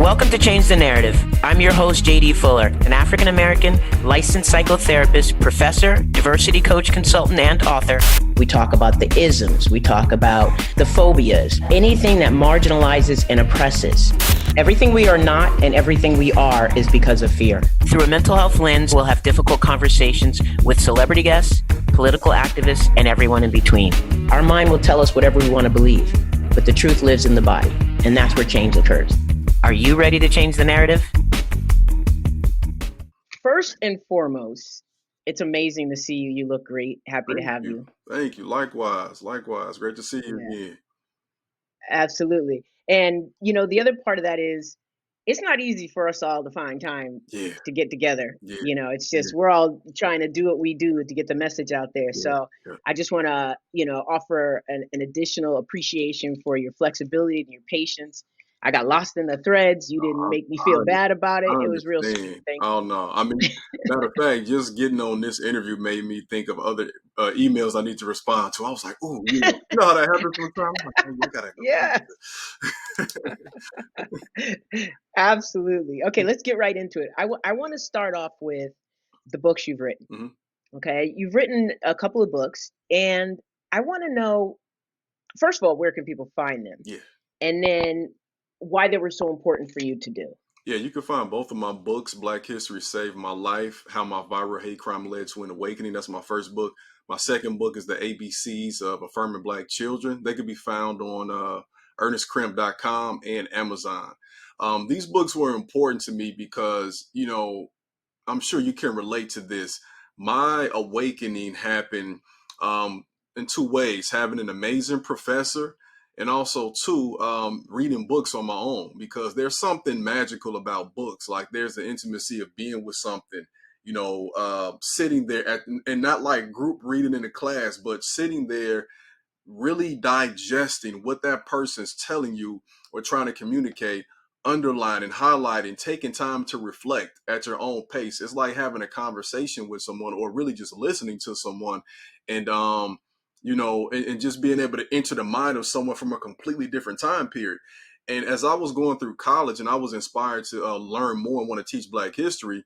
Welcome to Change the Narrative. I'm your host, JD Fuller, an African-American licensed psychotherapist, professor, diversity coach, consultant, and author. We talk about the isms. We talk about the phobias, anything that marginalizes and oppresses. Everything we are not and everything we are is because of fear. Through a mental health lens, we'll have difficult conversations with celebrity guests, political activists, and everyone in between. Our mind will tell us whatever we want to believe, but the truth lives in the body, and that's where change occurs. Are you ready to change the narrative? First and foremost, it's amazing to see you. You look great. Happy to have you. Thank you. Likewise. Great to see you again. Absolutely. And, you know, the other part of that is it's not easy for us all to find time to get together. You know, it's just we're all trying to do what we do to get the message out there. So I just want to, offer an additional appreciation for your flexibility and your patience. I got lost in the threads. You didn't make me feel bad about it. It was real sweet. Thank you. Oh, no. I mean, matter of fact, just getting on this interview made me think of other emails I need to respond to. I was like, oh, you know how that happens sometimes? Absolutely. Okay, let's get right into it. I want to start off with the books you've written. Mm-hmm. Okay, you've written a couple of books, and I want to know, first of all, where can people find them? Yeah. And then why they were so important for you to do. Yeah, you can find both of my books. Black History Saved My Life, How My Viral Hate Crime Led to an Awakening. That's my first book. My second book is The ABCs of Affirming Black Children. They can be found on ErnestCrimm.com and Amazon. These books were important to me because, I'm sure you can relate to this. My awakening happened in two ways: having an amazing professor, and also two, reading books on my own, because there's something magical about books. Like there's the intimacy of being with something, sitting there and not like group reading in a class, but sitting there really digesting what that person's telling you or trying to communicate, underlining, highlighting, taking time to reflect at your own pace. It's like having a conversation with someone, or really just listening to someone, and and just being able to enter the mind of someone from a completely different time period. And as I was going through college and I was inspired to learn more and want to teach Black history,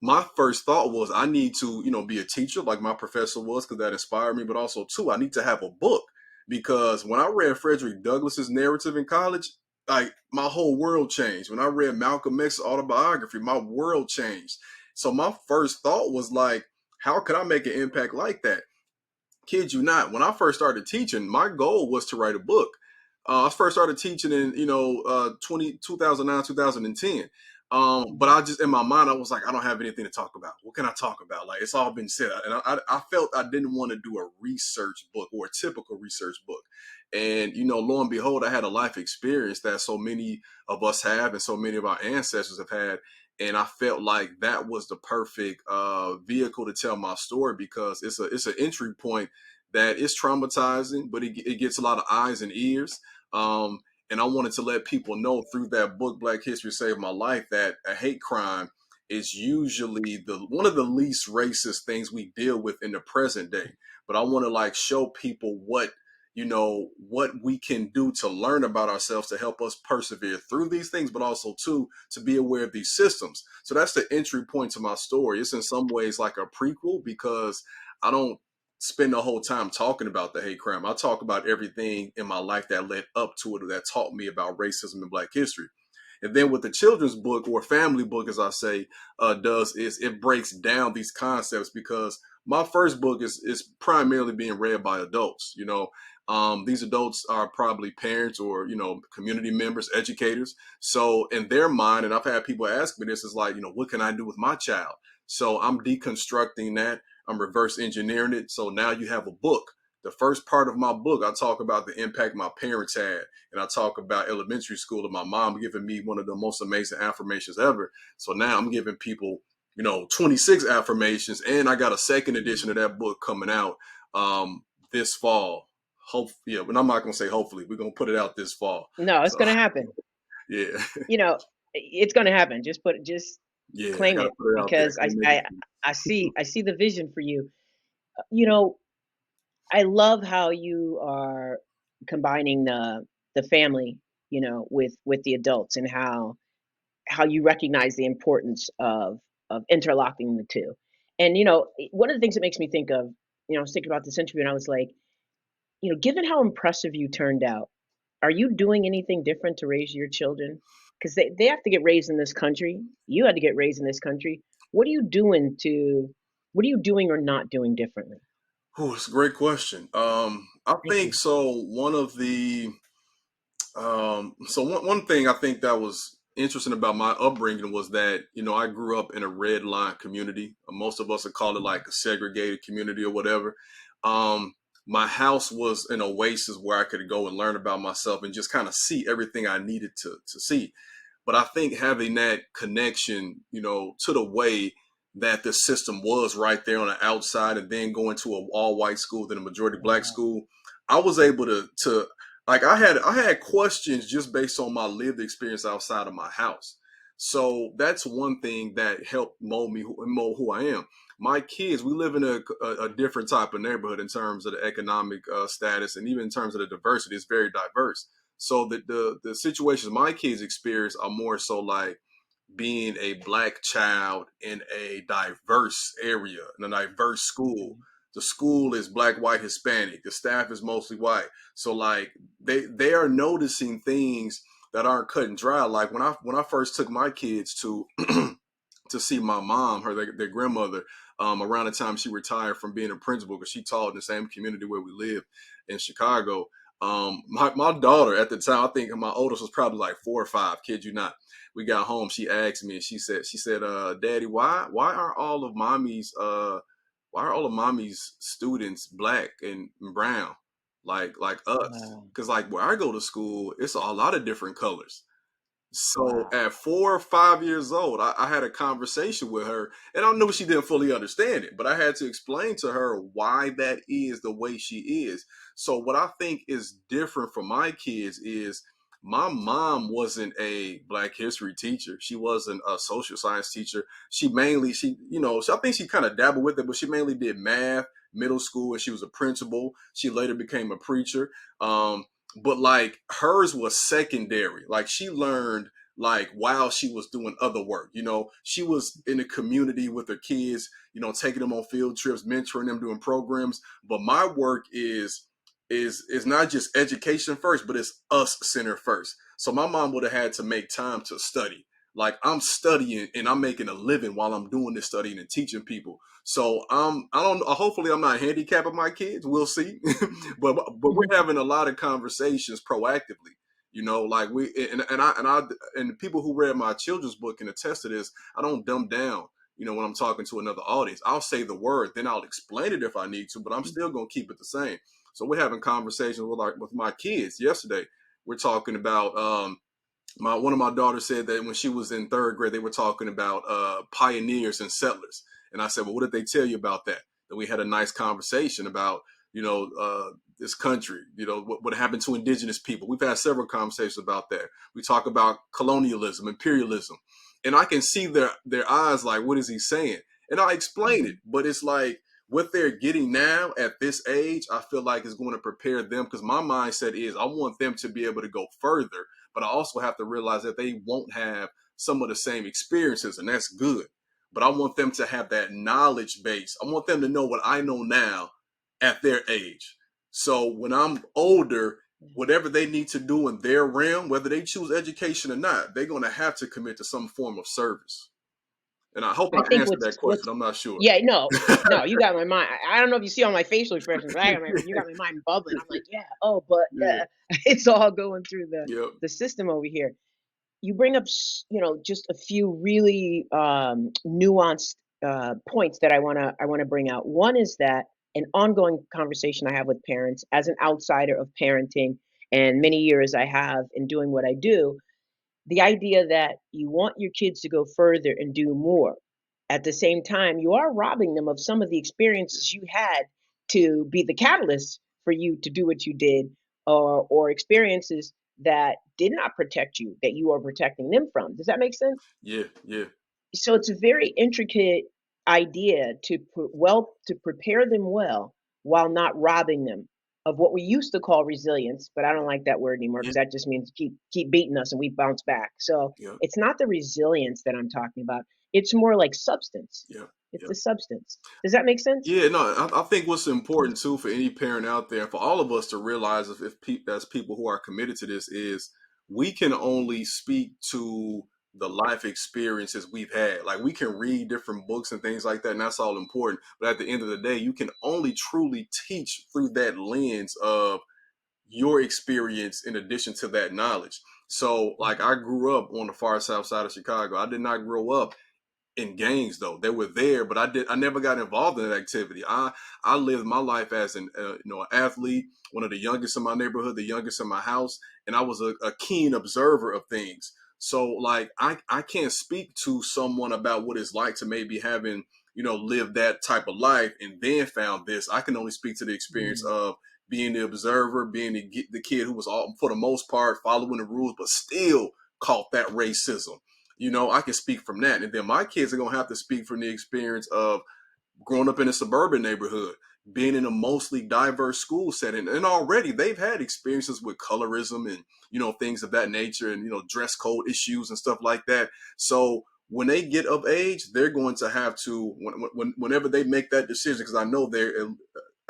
my first thought was I need to, be a teacher like my professor was, because that inspired me. But also, too, I need to have a book, because when I read Frederick Douglass's narrative in college, like my whole world changed. When I read Malcolm X's autobiography, my world changed. So my first thought was like, how could I make an impact like that? Kid you not, when I first started teaching, my goal was to write a book. I first started teaching in 2009, 2010. But I just, in my mind, I was like, I don't have anything to talk about. What can I talk about? Like, it's all been said. And I felt I didn't want to do a research book or a typical research book. And, lo and behold, I had a life experience that so many of us have and so many of our ancestors have had. And I felt like that was the perfect vehicle to tell my story, because it's an entry point that is traumatizing, but it gets a lot of eyes and ears. And I wanted to let people know through that book, Black History Saved My Life, that a hate crime is usually one of the least racist things we deal with in the present day. But I want to show people what we can do to learn about ourselves, to help us persevere through these things, but also too, to be aware of these systems. So that's the entry point to my story. It's in some ways like a prequel, because I don't spend the whole time talking about the hate crime. I talk about everything in my life that led up to it, or that taught me about racism and Black history. And then what the children's book, or family book, as I say, does is it breaks down these concepts, because my first book is primarily being read by adults. These adults are probably parents or, community members, educators. So in their mind, and I've had people ask me this, is like, what can I do with my child? So I'm deconstructing that. I'm reverse engineering it. So now you have a book. The first part of my book, I talk about the impact my parents had. And I talk about elementary school and my mom giving me one of the most amazing affirmations ever. So now I'm giving people, 26 affirmations. And I got a second edition of that book coming out this fall. But I'm not going to say hopefully. We're going to put it out this fall. No, it's going to happen. Yeah. It's going to happen. Just claim it, because I see the vision for you. I love how you are combining the family, with the adults, and how how you recognize the importance of interlocking the two. And one of the things that makes me think of, I was thinking about this interview and I was like, given how impressive you turned out, are you doing anything different to raise your children? Because they have to get raised in this country. You had to get raised in this country. What are you doing or not doing differently? Oh, it's a great question. I Thank think you. so. One thing I think that was interesting about my upbringing was that I grew up in a red line community. Most of us would call it like a segregated community or whatever. Um, my house was an oasis where I could go and learn about myself and just kind of see everything I needed to see. But I think having that connection, to the way that the system was right there on the outside, and then going to an all white school, then a majority black Wow. school, I was able to like I had questions just based on my lived experience outside of my house. So that's one thing that helped mold who I am. My kids, we live in a different type of neighborhood in terms of the economic status, and even in terms of the diversity. It's very diverse. So the situations my kids experience are more so like being a black child in a diverse area, in a diverse school. Okay. The school is black, white, Hispanic. The staff is mostly white. So like they are noticing things that aren't cut and dry. Like when I first took my kids to to see my mom, their grandmother, around the time she retired from being a principal, because she taught in the same community where we live in Chicago. My daughter at the time, I think my oldest was probably like 4 or 5. Kid you not. We got home. She asked me, and she said, Daddy, why are all of mommy's students black and brown, like us? Wow. Because like where I go to school, it's a lot of different colors. So Wow. at 4 or 5 years old, I had a conversation with her, and I knew she didn't fully understand it, but I had to explain to her why that is the way she is. So what I think is different for my kids is my mom wasn't a Black history teacher. She wasn't a social science teacher. I think she kind of dabbled with it, but she mainly did math, middle school, and she was a principal. She later became a preacher. But like hers was secondary. Like she learned like while she was doing other work. She was in the community with her kids, taking them on field trips, mentoring them, doing programs. But my work is not just education first, but it's us center first. So my mom would have had to make time to study. Like I'm studying and I'm making a living while I'm doing this studying and teaching people. So I don't. Hopefully, I'm not handicapping my kids. We'll see. but we're having a lot of conversations proactively. Like and people who read my children's book can attest to this. I don't dumb down. When I'm talking to another audience, I'll say the word, then I'll explain it if I need to, but I'm still gonna keep it the same. So we're having conversations with my kids. Yesterday, we're talking about my one of my daughters said that when she was in third grade, they were talking about pioneers and settlers, and I said, "Well, what did they tell you about that?" And we had a nice conversation about this country, what happened to indigenous people. We've had several conversations about that. We talk about colonialism, imperialism, and I can see their eyes like, "What is he saying?" And I explain it, but it's like what they're getting now at this age, I feel like is going to prepare them because my mindset is I want them to be able to go further, but I also have to realize that they won't have some of the same experiences, and that's good. But I want them to have that knowledge base. I want them to know what I know now at their age. So when I'm older, whatever they need to do in their realm, whether they choose education or not, they're going to have to commit to some form of service. And I hope I I think answered that what's question. I'm not sure. yeah, no, you got my mind. I don't know if you see all my facial expressions, but you got my mind bubbling. I'm like, yeah, oh, but Yeah. it's all going through Yep. the system over here. You bring up, just a few really nuanced points that I wanna bring out. One is that an ongoing conversation I have with parents as an outsider of parenting, and many years I have in doing what I do, the idea that you want your kids to go further and do more. At the same time, you are robbing them of some of the experiences you had to be the catalyst for you to do what you did, or experiences that did not protect you that you are protecting them from. Does that make sense? Yeah. Yeah. So it's a very intricate idea to prepare them well while not robbing them of what we used to call resilience, but I don't like that word anymore Yeah, because that just means keep beating us and we bounce back. So yeah, it's not the resilience that I'm talking about. It's more like substance. yeah, It's yeah. the substance. Does that make sense? Yeah, no, I think what's important too for any parent out there, and for all of us to realize as people who are committed to this, is we can only speak to the life experiences we've had. Like we can read different books and things like that, and that's all important. But at the end of the day, you can only truly teach through that lens of your experience in addition to that knowledge. So, like I grew up on the far south side of Chicago. I did not grow up in gangs though. They were there, but I never got involved in that activity. I lived my life as an athlete, one of the youngest in my neighborhood, the youngest in my house, and I was a keen observer of things. So like I can't speak to someone about what it's like to maybe having lived that type of life and then found this. I can only speak to the experience Mm. of being the observer, being the kid who was all for the most part following the rules, but still caught that racism. I can speak from that. And then my kids are going to have to speak from the experience of growing up in a suburban neighborhood, being in a mostly diverse school setting. And already they've had experiences with colorism and, things of that nature and, dress code issues and stuff like that. So when they get of age, they're going to have to, whenever they make that decision, because I know they're,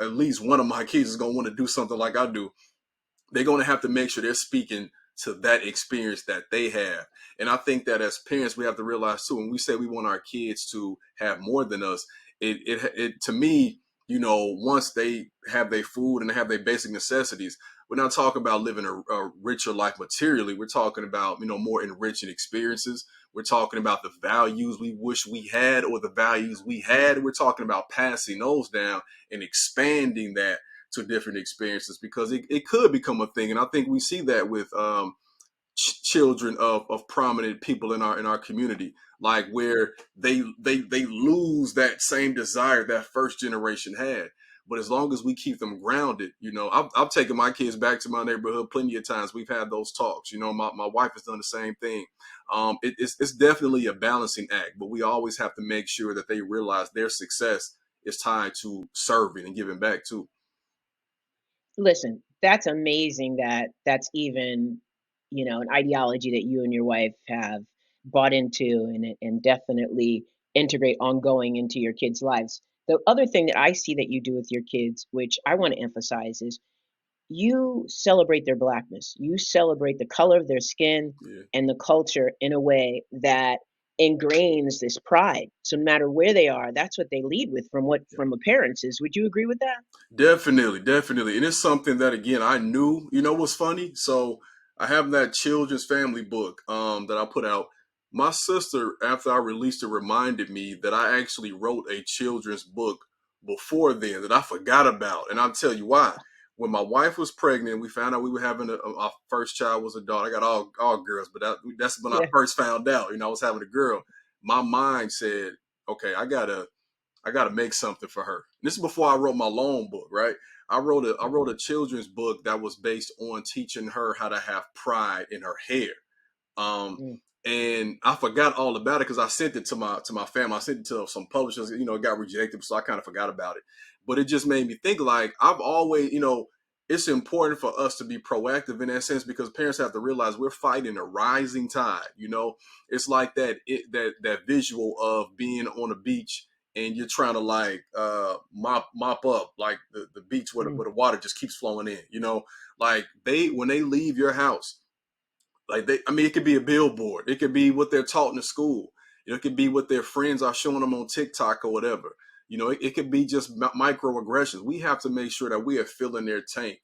at least one of my kids is going to want to do something like I do, they're going to have to make sure they're speaking to that experience that they have. And I think that as parents, we have to realize too, when we say we want our kids to have more than us, it to me, once they have their food and they have their basic necessities, we're not talking about living a richer life materially. We're talking about, more enriching experiences. We're talking about the values we wish we had or the values we had. We're talking about passing those down and expanding that to different experiences because it could become a thing. And I think we see that with children of prominent people in our community, like where they lose that same desire that first generation had. But as long as we keep them grounded, I've taken my kids back to my neighborhood plenty of times. We've had those talks. My wife has done the same thing. It's definitely a balancing act, but we always have to make sure that they realize their success is tied to serving and giving back too. Listen, that's amazing that that's even, an ideology that you and your wife have bought into and definitely integrate ongoing into your kids' lives. The other thing that I see that you do with your kids, which I want to emphasize, is you celebrate their blackness. You celebrate the color of their skin Yeah. and the culture in a way that ingrains this pride. So no matter where they are, that's what they lead with from appearances. Would you agree with that? Definitely, definitely. And it's something that again I knew, what's funny? So I have that children's family book that I put out. My sister, after I released it, reminded me that I actually wrote a children's book before then that I forgot about. And I'll tell you why. When my wife was pregnant, we found out we were having our first child was a daughter. I got all girls, but that's when I Yeah. first found out, I was having a girl. My mind said, okay, I gotta make something for her. This is before I wrote my loan book, right? I wrote a children's book that was based on teaching her how to have pride in her hair. Um, Mm. and I forgot all about it because I sent it to my family. I sent it to some publishers. It got rejected, so I kind of forgot about it. But it just made me think like I've always, it's important for us to be proactive in that sense because parents have to realize we're fighting a rising tide. It's like that visual of being on a beach and you're trying to like mop up like the beach where Mm. the water just keeps flowing in. Like when they leave your house, like it could be a billboard. It could be what they're taught in the school. It could be what their friends are showing them on TikTok or whatever. It could be just microaggressions. We have to make sure that we are filling their tank,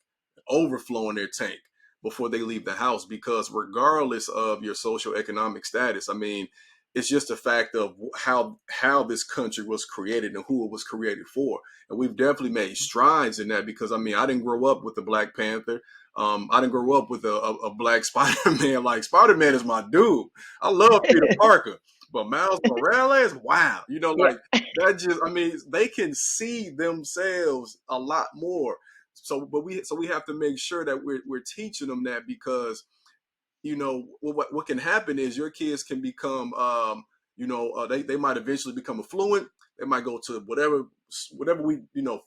overflowing their tank before they leave the house. Because regardless of your social economic status, it's just a fact of how this country was created and who it was created for. And we've definitely made strides in that because I didn't grow up with the Black Panther. I didn't grow up with a black Spider-Man. Like Spider-Man is my dude. I love Peter Parker, but Miles Morales, wow. Yeah. Like that just they can see themselves a lot more. So we have to make sure that we're teaching them that because what can happen is your kids can become They might eventually become affluent. They might go to whatever we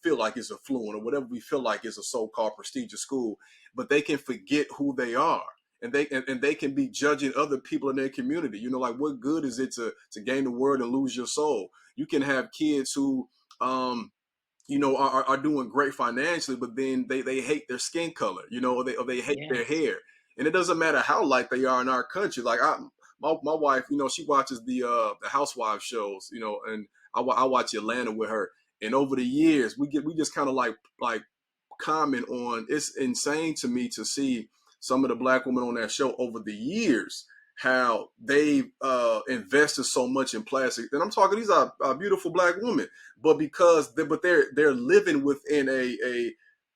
feel like is affluent, or whatever we feel like is a so-called prestigious school, but they can forget who they are. And they can be judging other people in their community. Like, what good is it to gain the world and lose your soul? You can have kids who are doing great financially, but then they hate their skin color, or they hate their hair. And it doesn't matter how light they are in our country. Like, my wife, she watches the housewives shows, and I watch Atlanta with her. And over the years, we just kind of like comment on. It's insane to me to see some of the black women on that show over the years, how they've invested so much in plastic. And I'm talking, these are beautiful black women, but they're living within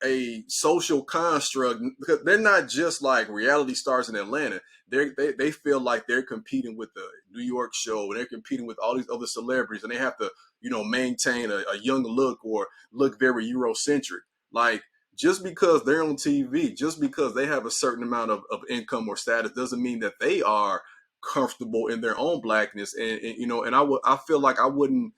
a social construct, because they're not just like reality stars in Atlanta. They feel like they're competing with the New York show, and they're competing with all these other celebrities, and they have to maintain a young look, or look very Eurocentric. Like, just because they're on TV, just because they have a certain amount of income or status, doesn't mean that they are comfortable in their own blackness. And I feel like I wouldn't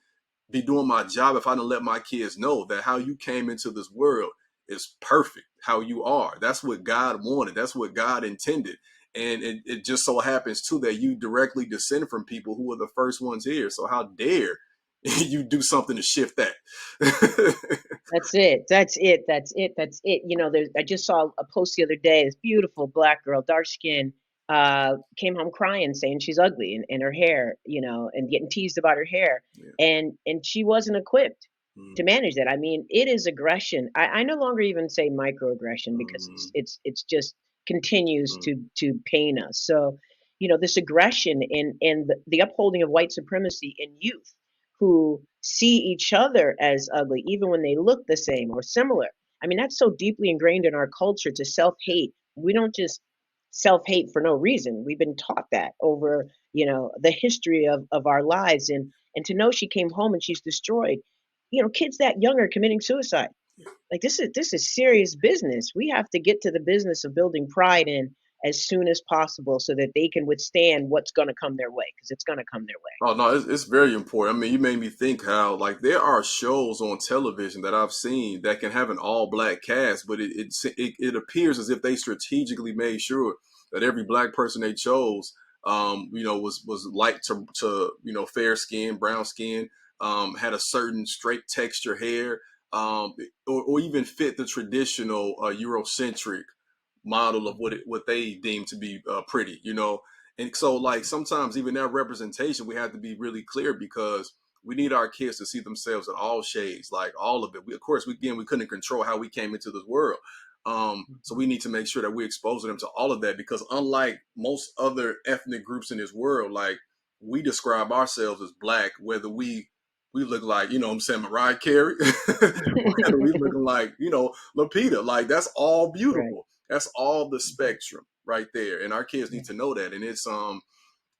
be doing my job if I didn't let my kids know that how you came into this world is perfect. How you are, that's what God wanted. That's what God intended. And it just so happens too that you directly descend from people who were the first ones here. So how dare you do something to shift that? That's it. That's it. That's it. That's it. I just saw a post the other day. This beautiful black girl, dark skin, came home crying, saying she's ugly, and her hair, and getting teased about her hair, Yeah. and she wasn't equipped to manage that. I mean, it is aggression. I no longer even say microaggression, because it's just continues to pain us. So, this aggression and the upholding of white supremacy in youth, who see each other as ugly, even when they look the same or similar. I mean, that's so deeply ingrained in our culture, to self-hate. We don't just self-hate for no reason. We've been taught that over, the history of our lives. And to know she came home and she's destroyed, kids that young are committing suicide. Like, this is serious business. We have to get to the business of building pride in as soon as possible, so that they can withstand what's going to come their way, because it's going to come their way. Oh no, it's very important. I mean, you made me think how, like, there are shows on television that I've seen that can have an all black cast, but it appears as if they strategically made sure that every black person they chose, was light to fair skin, brown skin, had a certain straight texture hair, or even fit the traditional Eurocentric model of what they deem to be pretty, And so, like, sometimes even that representation, we have to be really clear, because we need our kids to see themselves in all shades, like all of it. Of course, we couldn't control how we came into this world. So we need to make sure that we expose them to all of that, because unlike most other ethnic groups in this world, like, we describe ourselves as black, whether we look like, what I'm saying, Mariah Carey, whether we looking like, Lupita, like, that's all Right. beautiful. That's all the spectrum right there, and our kids need to know that. And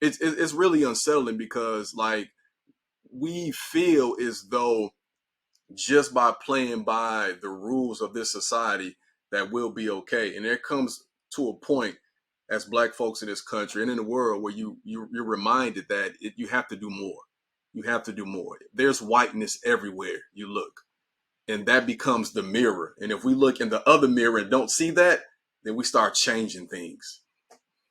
it's really unsettling, because, like, we feel as though just by playing by the rules of this society that we'll be okay. And there comes to a point as black folks in this country and in the world where you're reminded that you have to do more. You have to do more. There's whiteness everywhere you look, and that becomes the mirror. And if we look in the other mirror and don't see that, then we start changing things.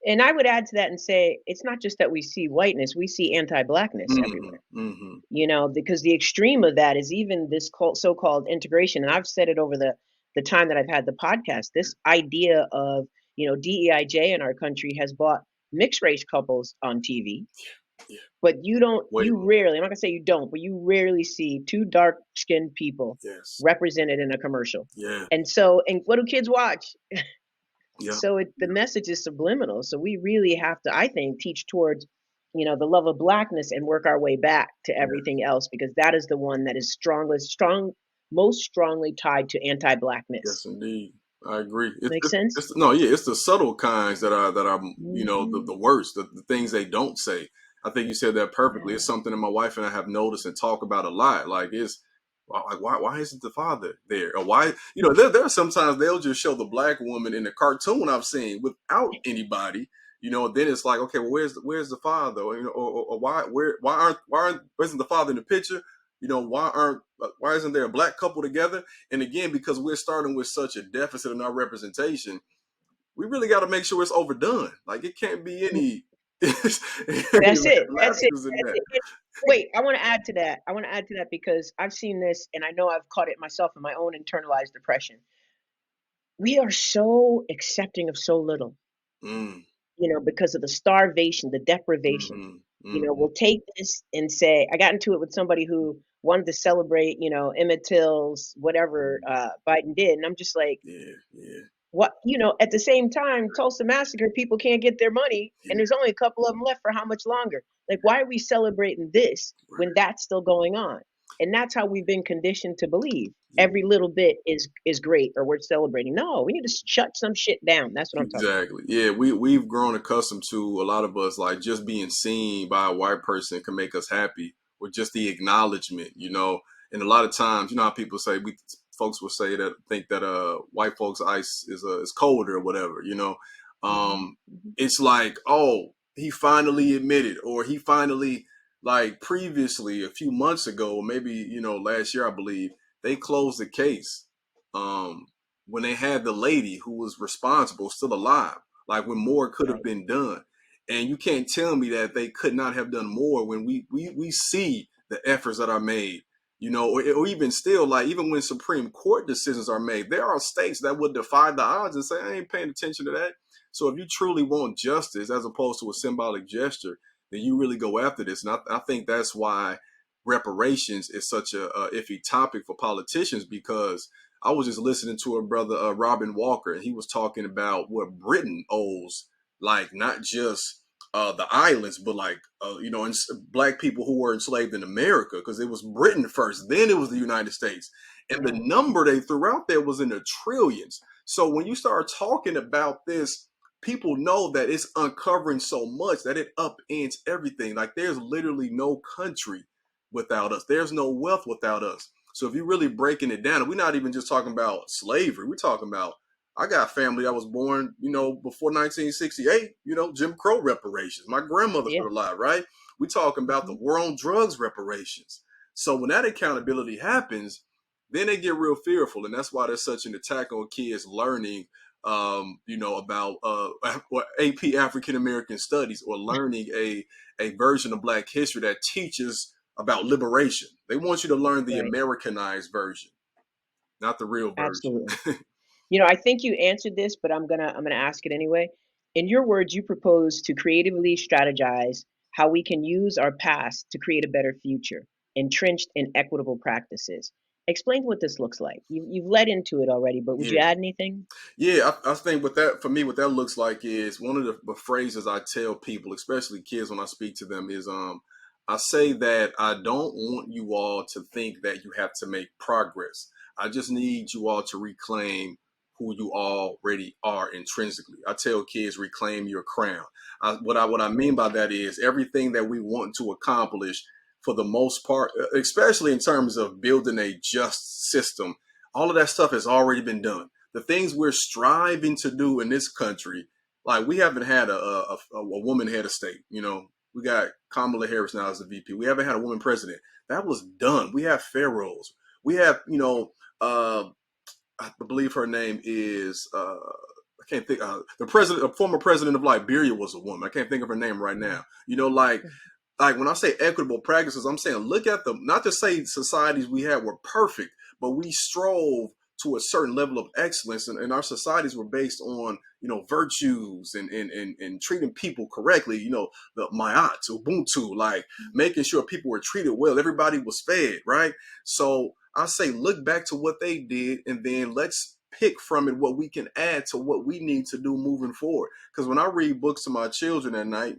And I would add to that and say, it's not just that we see whiteness, we see anti-blackness everywhere. Because the extreme of that is even this so-called integration. And I've said it over the time that I've had the podcast, this idea of, DEIJ in our country has bought mixed race couples on TV. Yeah. But rarely, I'm not gonna say you don't, but you rarely see two dark skinned people represented in a commercial. Yeah. And what do kids watch? Yeah. So the message is subliminal. So we really have to, I think, teach towards, the love of blackness, and work our way back to everything else, because that is the one that is most strongly tied to anti-blackness. Yes, indeed. I agree. Makes sense? It's the subtle kinds that are the worst, the things they don't say. I think you said that perfectly. It's something that my wife and I have noticed and talk about a lot. Like, why isn't the father there? Or why, there are sometimes they'll just show the black woman in the cartoon I've seen without anybody, then it's like, okay, well, where's the father? Or why isn't the father in the picture? Why isn't there a black couple together? And again, because we're starting with such a deficit in our representation, we really got to make sure it's overdone. Like, it can't be any That's it. That's it. lapses in That's that. it. Wait, I want to add to that. I want to add to that because I've seen this and I know I've caught it myself in my own internalized depression. We are so accepting of so little, Mm, because of the starvation, the deprivation. We'll take this and say, I got into it with somebody who wanted to celebrate, Emmett Till's whatever Biden did. And I'm just like, yeah, what, at the same time, Tulsa Massacre, people can't get their money, and yeah. there's only a couple of them left for how much longer? Like, why are we celebrating this when that's still going on? And that's how we've been conditioned to believe. Yeah. Every little bit is great, or we're celebrating. No, we need to shut some shit down. That's what I'm talking about. Exactly. Yeah, we've grown accustomed to, a lot of us, like, just being seen by a white person can make us happy, or just the acknowledgement, And a lot of times, how people say, folks will say that, think that white folks' ice is colder or whatever, Mm-hmm. It's like, oh, he finally admitted, or he finally, like, previously a few months ago, or maybe last year, I believe, they closed the case. When they had the lady who was responsible still alive, like, when more could have Right. been done. And you can't tell me that they could not have done more when we see the efforts that are made, or even still, like, even when Supreme Court decisions are made, there are states that would defy the odds and say, I ain't paying attention to that. So if you truly want justice as opposed to a symbolic gesture, then you really go after this. And I think that's why reparations is such a iffy topic for politicians, because I was just listening to a brother, Robin Walker, and he was talking about what Britain owes, like, not just the islands, but like, black people who were enslaved in America, because it was Britain first, then it was the United States. And the number they threw out there was in the trillions. So when you start talking about this, people know that it's uncovering so much that it upends everything. Like, there's literally no country without us. There's no wealth without us. So if you're really breaking it down, and we're not even just talking about slavery, we're talking about, I got family that was born, before 1968, Jim Crow reparations. My grandmother's Yeah. still alive, right? We're talking about the war on drugs reparations. So when that accountability happens, then they get real fearful. And that's why there's such an attack on kids learning, about AP African American Studies, or learning a version of Black history that teaches about liberation. They want you to learn the Right. Americanized version, not the real version. Absolutely. I think you answered this, but I'm gonna ask it anyway. In your words, you propose to creatively strategize how we can use our past to create a better future, entrenched in equitable practices. Explain what this looks like. You've led into it already, but would you Yeah. add anything? Yeah, I think for me, what that looks like is, one of the phrases I tell people, especially kids, when I speak to them, is I say that I don't want you all to think that you have to make progress. I just need you all to reclaim who you already are intrinsically. I tell kids, reclaim your crown. What I mean by that is, everything that we want to accomplish, for the most part, especially in terms of building a just system, all of that stuff has already been done. The things we're striving to do in this country, like, we haven't had a woman head of state. We got Kamala Harris now as the VP. We haven't had a woman president. That was done. We have pharaohs. We have, I believe her name is, I can't think. The former president of Liberia was a woman. I can't think of her name right now. Like when I say equitable practices, I'm saying, look at them, not to say societies we had were perfect, but we strove to a certain level of excellence, and our societies were based on, virtues and treating people correctly, the Mayat, Ubuntu, like, making sure people were treated well, everybody was fed, right? So I say, look back to what they did, and then let's pick from it what we can add to what we need to do moving forward. Because when I read books to my children at night,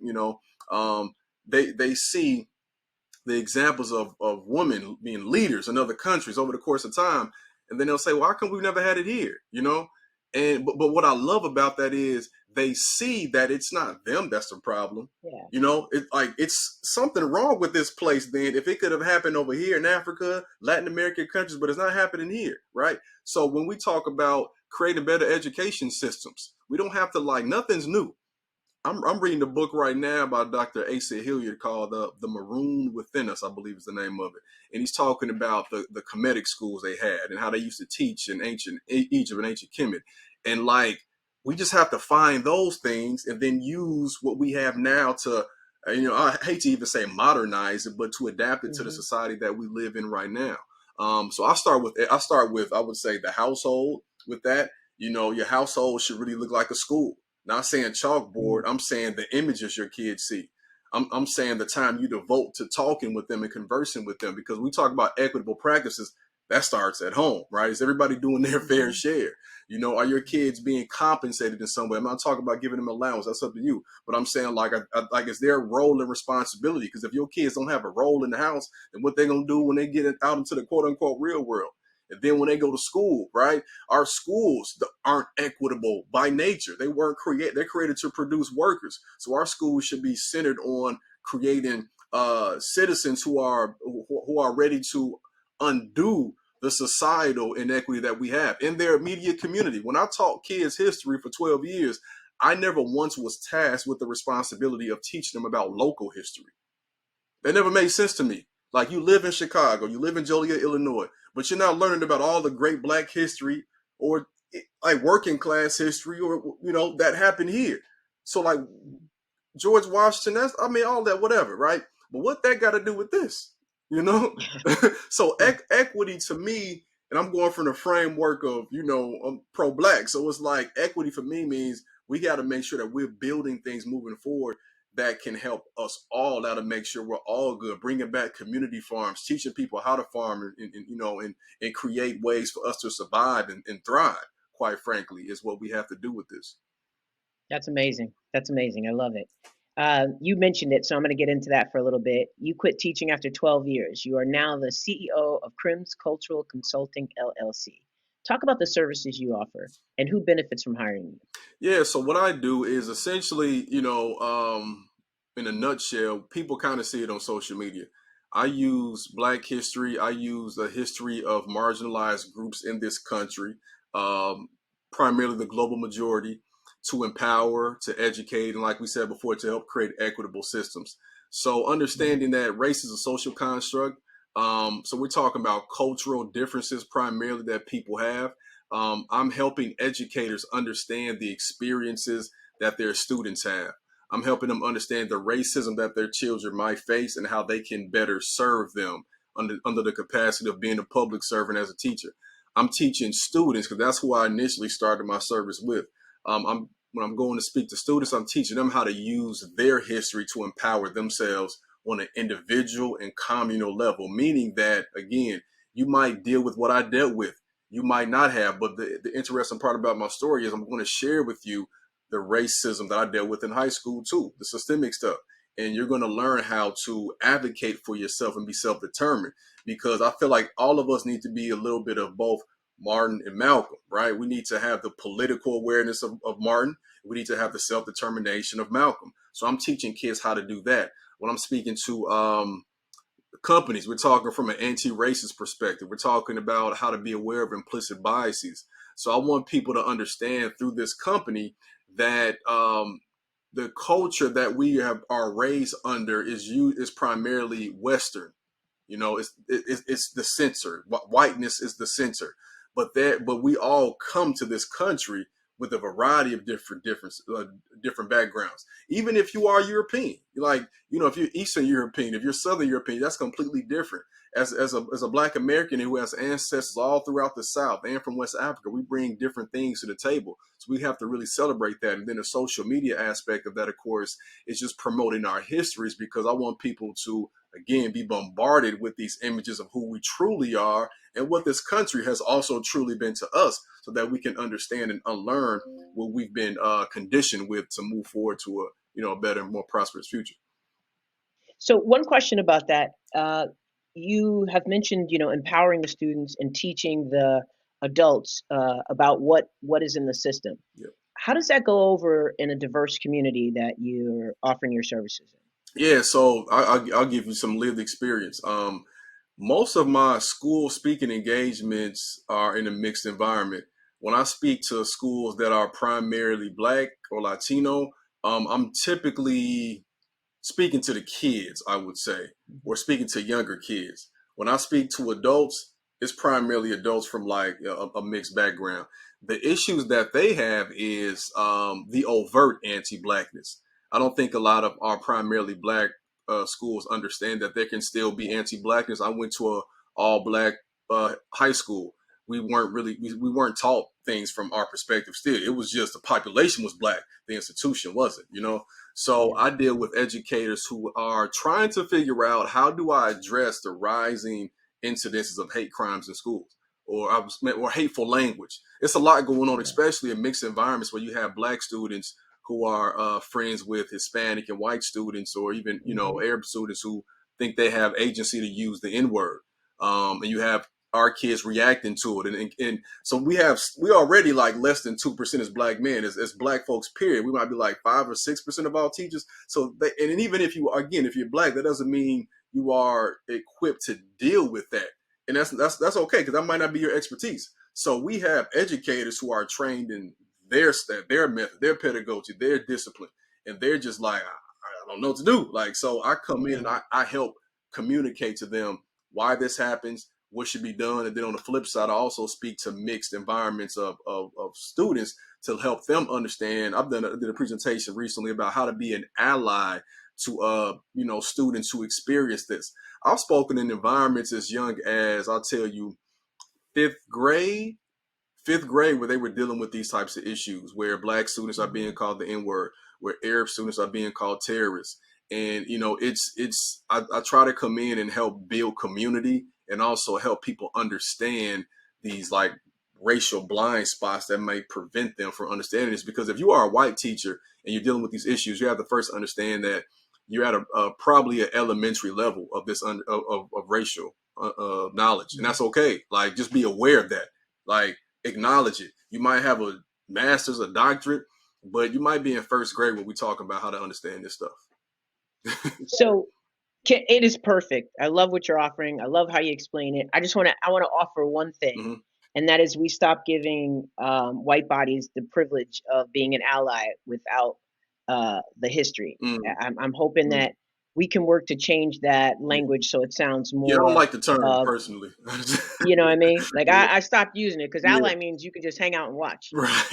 they see the examples of women being leaders in other countries over the course of time, and then they'll say, well, how come we've never had it here? And but what I love about that is, they see that it's not them that's the problem. Yeah. It's something wrong with this place. Then, if it could have happened over here in Africa, Latin American countries, but it's not happening here, right? So when we talk about creating better education systems, we don't have to, like, nothing's new. I'm reading the book right now by Dr. Asa Hilliard called The Maroon Within Us, I believe is the name of it. And he's talking about the Kemetic schools they had and how they used to teach in ancient Egypt and ancient Kemet. And like, we just have to find those things and then use what we have now to, I hate to even say modernize it, but to adapt it to the society that we live in right now. So I start with, I would say, the household with that. Your household should really look like a school. Not saying chalkboard, I'm saying the images your kids see. I'm saying the time you devote to talking with them and conversing with them, because we talk about equitable practices, that starts at home, right? Is everybody doing their fair share? Are your kids being compensated in some way? I'm not talking about giving them allowance. That's up to you. But I'm saying like it's their role and responsibility. Because if your kids don't have a role in the house, then what they're going to do when they get out into the quote unquote real world? And then when they go to school, right? Our schools aren't equitable by nature. They're created to produce workers. So our schools should be centered on creating citizens who are ready to undo the societal inequity that we have in their immediate community. When I taught kids history for 12 years, I never once was tasked with the responsibility of teaching them about local history. That never made sense to me. Like, you live in Chicago, you live in Joliet, Illinois, but you're not learning about all the great Black history or like working class history or, that happened here. So like George Washington, all that, whatever, right? But what that got to do with this, So equity to me, and I'm going from the framework of, I'm pro-Black. So it's like equity for me means we got to make sure that we're building things moving forward that can help us all now to make sure we're all good, bringing back community farms, teaching people how to farm and create ways for us to survive and thrive, quite frankly, is what we have to do with this. That's amazing. That's amazing. I love it. You mentioned it, so I'm going to get into that for a little bit. You quit teaching after 12 years. You are now the CEO of Crim's Cultural Consulting LLC. Talk about the services you offer and who benefits from hiring you. Yeah, so what I do is essentially, in a nutshell, people kind of see it on social media. I use Black history. I use the history of marginalized groups in this country, primarily the global majority, to empower, to educate, and like we said before, to help create equitable systems. So understanding that race is a social construct. So we're talking about cultural differences primarily that people have. I'm helping educators understand the experiences that their students have. I'm helping them understand the racism that their children might face and how they can better serve them under the capacity of being a public servant as a teacher. I'm teaching students because that's who I initially started my service with. When I'm going to speak to students, I'm teaching them how to use their history to empower themselves on an individual and communal level, meaning that, again, you might deal with what I dealt with. You might not have, but the interesting part about my story is I'm going to share with you the racism that I dealt with in high school too, the systemic stuff. And you're going to learn how to advocate for yourself and be self-determined, because I feel like all of us need to be a little bit of both Martin and Malcolm, right? We need to have the political awareness of Martin. We need to have the self-determination of Malcolm. So I'm teaching kids how to do that. When I'm speaking to companies, we're talking from an anti-racist perspective. We're talking about how to be aware of implicit biases. So I want people to understand through this company that the culture that we are raised under is primarily Western. It's the censor. Whiteness is the censor. But we all come to this country with a variety of different backgrounds. Even if you are European, if you're Eastern European, if you're Southern European, that's completely different. As a Black American who has ancestors all throughout the South and from West Africa, we bring different things to the table. So we have to really celebrate that. And then the social media aspect of that, of course, is just promoting our histories, because I want people to, again, be bombarded with these images of who we truly are and what this country has also truly been to us, so that we can understand and unlearn what we've been conditioned with to move forward to a better, more prosperous future. So one question about that, you have mentioned, empowering the students and teaching the adults about what is in the system. Yep. How does that go over in a diverse community that you're offering your services in? Yeah, so I'll give you some lived experience. Most of my school speaking engagements are in a mixed environment. When I speak to schools that are primarily Black or Latino, I'm typically speaking to the kids, I would say, or speaking to younger kids. When I speak to adults, it's primarily adults from like a mixed background. The issues that they have is the overt anti-blackness. I don't think a lot of our primarily black schools understand that there can still be anti-blackness. I went to a all-black high school. We weren't taught things from our perspective. Still, it was just the population was black. The institution wasn't. So I deal with educators who are trying to figure out, how do I address the rising incidences of hate crimes in schools or hateful language. It's a lot going on, especially in mixed environments where you have black students who are friends with Hispanic and white students, or even, Arab students who think they have agency to use the N-word. And you have our kids reacting to it. And so we already like less than 2% as black men, as black folks, period. We might be like 5 or 6% of all teachers. So and even if you're black, that doesn't mean you are equipped to deal with that. And that's okay, because that might not be your expertise. So we have educators who are trained in their method, their pedagogy, their discipline, and they're just like, I don't know what to do. Like, so I come in and I help communicate to them why this happens, what should be done. And then on the flip side, I also speak to mixed environments of students to help them understand. I did a presentation recently about how to be an ally to students who experience this. I've spoken in environments as young as, I'll tell you, fifth grade, where they were dealing with these types of issues, where black students are being called the N-word, where Arab students are being called terrorists. And, I try to come in and help build community and also help people understand these like racial blind spots that may prevent them from understanding this. Because if you are a white teacher and you're dealing with these issues, you have to first understand that you're at probably an elementary level of this of racial knowledge. And that's okay. Like, just be aware of that. Like, acknowledge it. You might have a master's, a doctorate, but you might be in first grade when we talk about how to understand this stuff. So it is perfect. I love what you're offering. I love how you explain it. I want to offer one thing, Mm-hmm. and that is we stop giving white bodies the privilege of being an ally without the history. Mm-hmm. I'm hoping that we can work to change that language so it sounds more. Yeah, I don't like the term personally. You know what I mean? Like, I stopped using it because Yeah. ally means you can just hang out and watch. Right.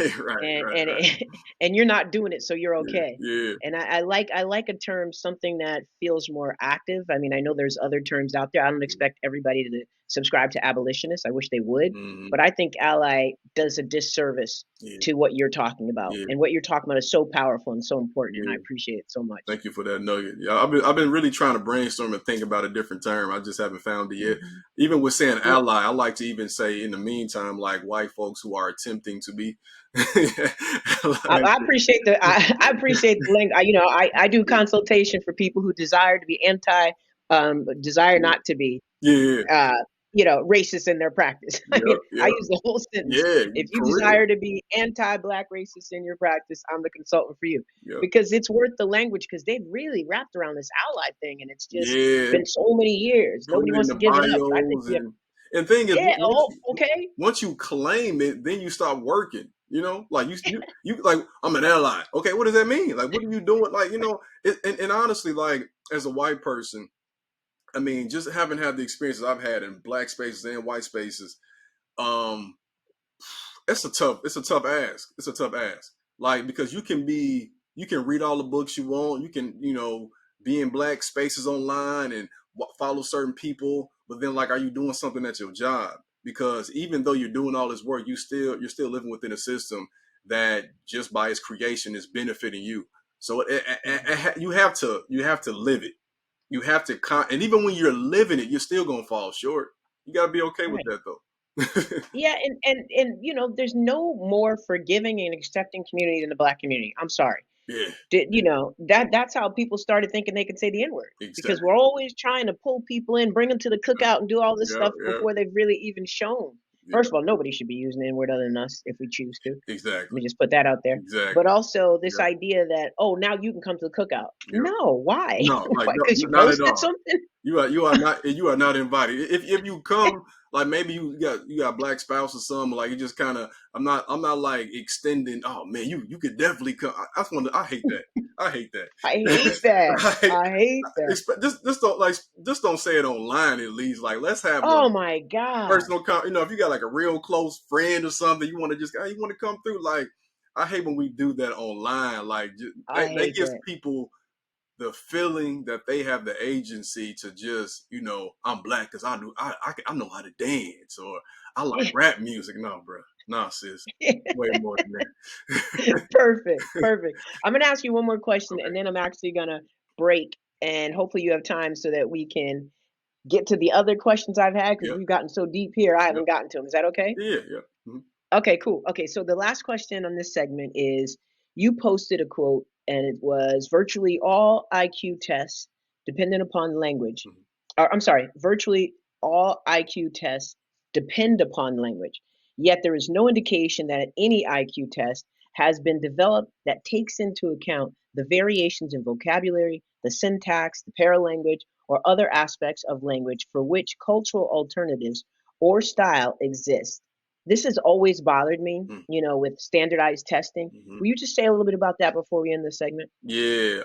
And you're not doing it, so you're okay. Yeah. And I like a term, something that feels more active. I mean, I know there's other terms out there. I don't expect everybody to subscribe to abolitionists. I wish they would. Mm-hmm. But I think ally does a disservice to what you're talking about. And what you're talking about is so powerful and so important, and I appreciate it so much. Thank you for that nugget. Yeah, I've been really trying to brainstorm and think about a different term. I just haven't found it yet. Even with saying ally, I like to even say, in the meantime, like white folks who are attempting to be. I appreciate I appreciate the link. I do consultation for people who desire to be desire not to be racist in their practice. I use the whole sentence. If you desire to be anti-black racist in your practice, I'm the consultant for you. Because it's worth the language, because they've really wrapped around this ally thing, and it's just been so many years. Nobody wants to give it up. I think and thing is, once you claim it, then you stop working. Like you like, I'm an ally. Okay, what does that mean? Like, what are you doing? Like, and honestly, like, as a white person, I mean, just having had the experiences I've had in black spaces and white spaces, it's a tough ask. It's a tough ask. Like, because you can read all the books you want. You can, be in black spaces online and follow certain people. But then, like, are you doing something at your job? Because even though you're doing all this work, you're still living within a system that just by its creation is benefiting you. So you have to live it. You have to, and even when you're living it, you're still gonna fall short. You gotta be okay with that, though. Yeah, and there's no more forgiving and accepting community than the black community. I'm sorry. That's how people started thinking they could say the N-word. Exactly. Because we're always trying to pull people in, bring them to the cookout, and do all this stuff before they've really even shown. First of all, nobody should be using the N-word other than us if we choose to. Exactly. Let me just put that out there. Exactly. But also this idea that, now you can come to the cookout. No, why? No, because you posted something. You are not invited. If you come Like maybe you got black spouse or something. Like you just kind of, I'm not like extending. Oh man, you could definitely come. I hate that. I hate that. I hate that. Right? I hate that. Just don't say it online at least. Like let's have a Oh my God. personal, if you got like a real close friend or something, you want to just, you want to come through. Like I hate when we do that online. Like I that hate gives that. people the feeling that they have the agency to just, I'm black because I know how to dance, or I like rap music. No, bro. Nah, sis. Way more than that. Perfect. Perfect. I'm going to ask you one more question Okay. and then I'm actually going to break and hopefully you have time so that we can get to the other questions I've had because Yep. we've gotten so deep here. I Yep. haven't gotten to them. Is that okay? Yeah. Yeah. Mm-hmm. Okay, cool. Okay, so the last question on this segment is you posted a quote and it was virtually all IQ tests dependent upon language. Mm-hmm. Or I'm sorry, virtually all IQ tests depend upon language. Yet there is no indication that any IQ test has been developed that takes into account the variations in vocabulary, the syntax, the paralanguage, or other aspects of language for which cultural alternatives or style exist. This has always bothered me, with standardized testing. Mm-hmm. Will you just say a little bit about that before we end this segment? Yeah.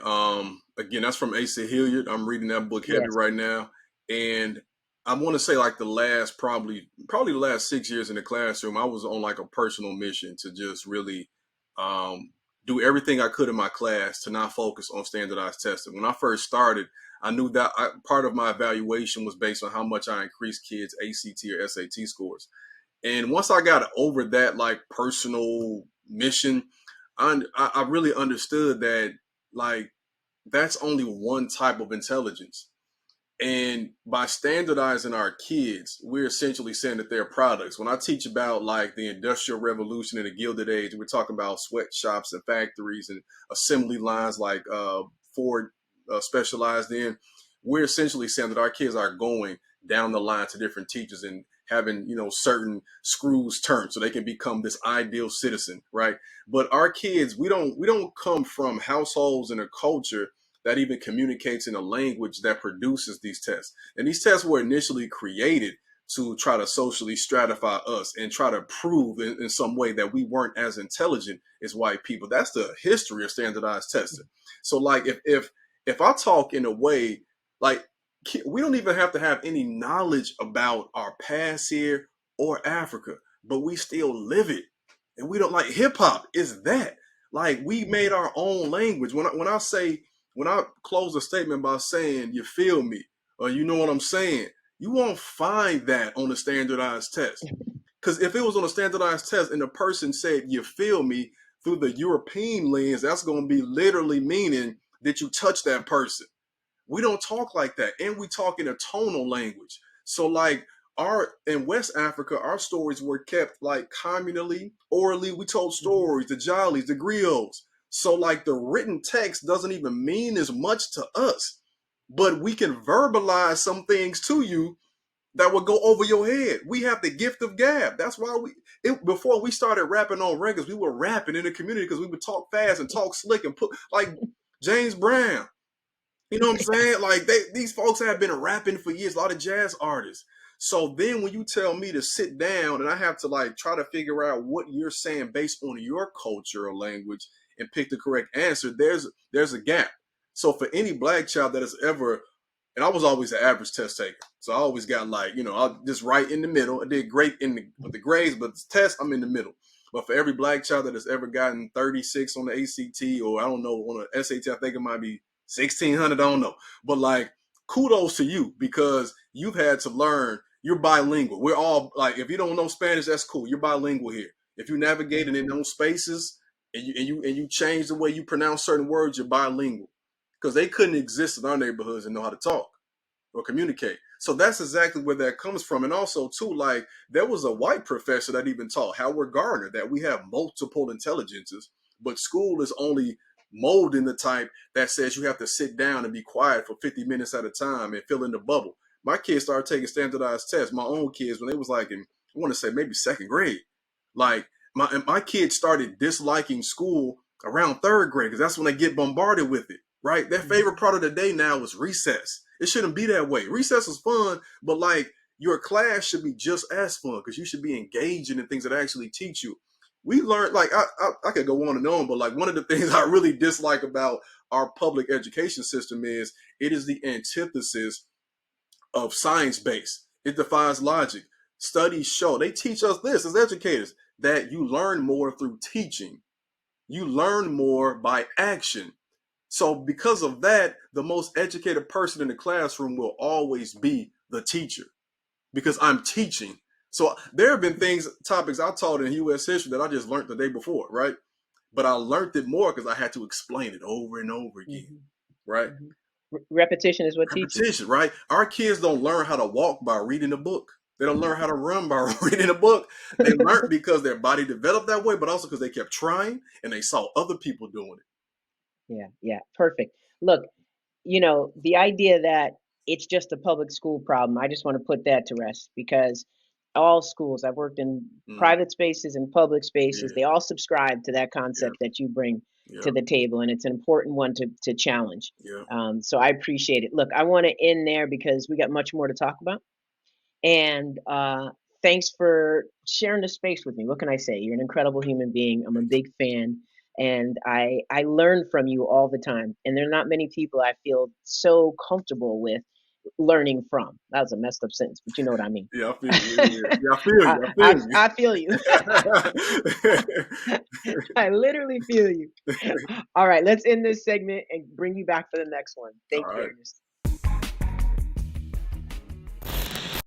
Again, that's from Asa Hilliard. I'm reading that book heavy Yes. right now, and I want to say like the last probably the last 6 years in the classroom, I was on like a personal mission to just really do everything I could in my class to not focus on standardized testing. When I first started, I knew that part of my evaluation was based on how much I increased kids' ACT or SAT scores. And once I got over that like personal mission, I really understood that like that's only one type of intelligence. And by standardizing our kids, we're essentially saying that they're products. When I teach about like the Industrial Revolution and the Gilded Age, we're talking about sweatshops and factories and assembly lines like Ford specialized in. We're essentially saying that our kids are going down the line to different teachers and having, certain screws turned so they can become this ideal citizen, right? But our kids, we don't come from households and a culture that even communicates in a language that produces these tests. And these tests were initially created to try to socially stratify us and try to prove in some way that we weren't as intelligent as white people. That's the history of standardized testing. So like if I talk in a way like we don't even have to have any knowledge about our past here or Africa, but we still live it. And we don't like hip hop is that. Like we made our own language. When I close a statement by saying, you feel me, or you know what I'm saying, you won't find that on a standardized test. Because if it was on a standardized test and the person said, you feel me, through the European lens, that's going to be literally meaning that you touch that person. We don't talk like that. And we talk in a tonal language. So like in West Africa, our stories were kept like communally, orally. We told stories, the jollies, the griots. So like the written text doesn't even mean as much to us, but we can verbalize some things to you that will go over your head. We have the gift of gab. That's why before we started rapping on records, we were rapping in the community because we would talk fast and talk slick and put like James Brown. You know what I'm saying? Like these folks have been rapping for years, a lot of jazz artists. So then when you tell me to sit down and I have to like try to figure out what you're saying based on your culture or language and pick the correct answer, there's a gap. So for any black child that has ever, and I was always an average test taker. So I always got like, I'll just right in the middle. I did great in the grades, but the test, I'm in the middle. But for every black child that has ever gotten 36 on the ACT, or I don't know, on the SAT, I think it might be 1,600, I don't know. But like, kudos to you because you've had to learn. You're bilingual. We're all like, if you don't know Spanish, that's cool. You're bilingual here. If you're navigating in those spaces and you change the way you pronounce certain words, you're bilingual. Because they couldn't exist in our neighborhoods and know how to talk or communicate. So that's exactly where that comes from. And also, too, like there was a white professor that even taught Howard Gardner that we have multiple intelligences, but school is only molding the type that says you have to sit down and be quiet for 50 minutes at a time and fill in the bubble. My kids started taking standardized tests, my own kids, when they was like in, I want to say maybe second grade. Like my kids started disliking school around third grade because that's when they get bombarded with it. Right? Their favorite part of the day now is recess. It shouldn't be that way. Recess is fun, but like your class should be just as fun because you should be engaging in things that actually teach you. We learned, like, I could go on and on, but like one of the things I really dislike about our public education system is it is the antithesis of science based. It defies logic. Studies show, they teach us this as educators, that you learn more through teaching. You learn more by action. So because of that, the most educated person in the classroom will always be the teacher because I'm teaching. So there have been topics I taught in U.S. history that I just learned the day before, right? But I learned it more because I had to explain it over and over again, right? Repetition is what teaches. Repetition, right? Our kids don't learn how to walk by reading a book. They don't learn how to run by reading a book. They learn because their body developed that way, but also because they kept trying and they saw other people doing it. Yeah, perfect. Look, the idea that it's just a public school problem, I just want to put that to rest because all schools, I've worked in private spaces and public spaces, they all subscribe to that concept that you bring to the table, and it's an important one to challenge. So I appreciate it. Look, I want to end there because we got much more to talk about. And thanks for sharing the space with me. What can I say? You're an incredible human being. I'm a big fan. And I learn from you all the time. And there are not many people I feel so comfortable with learning from. That was a messed up sentence, but you know what I mean. Yeah, I feel you. Yeah, I feel you. I feel you. I literally feel you. All right, let's end this segment and bring you back for the next one. Thank you, Ernest.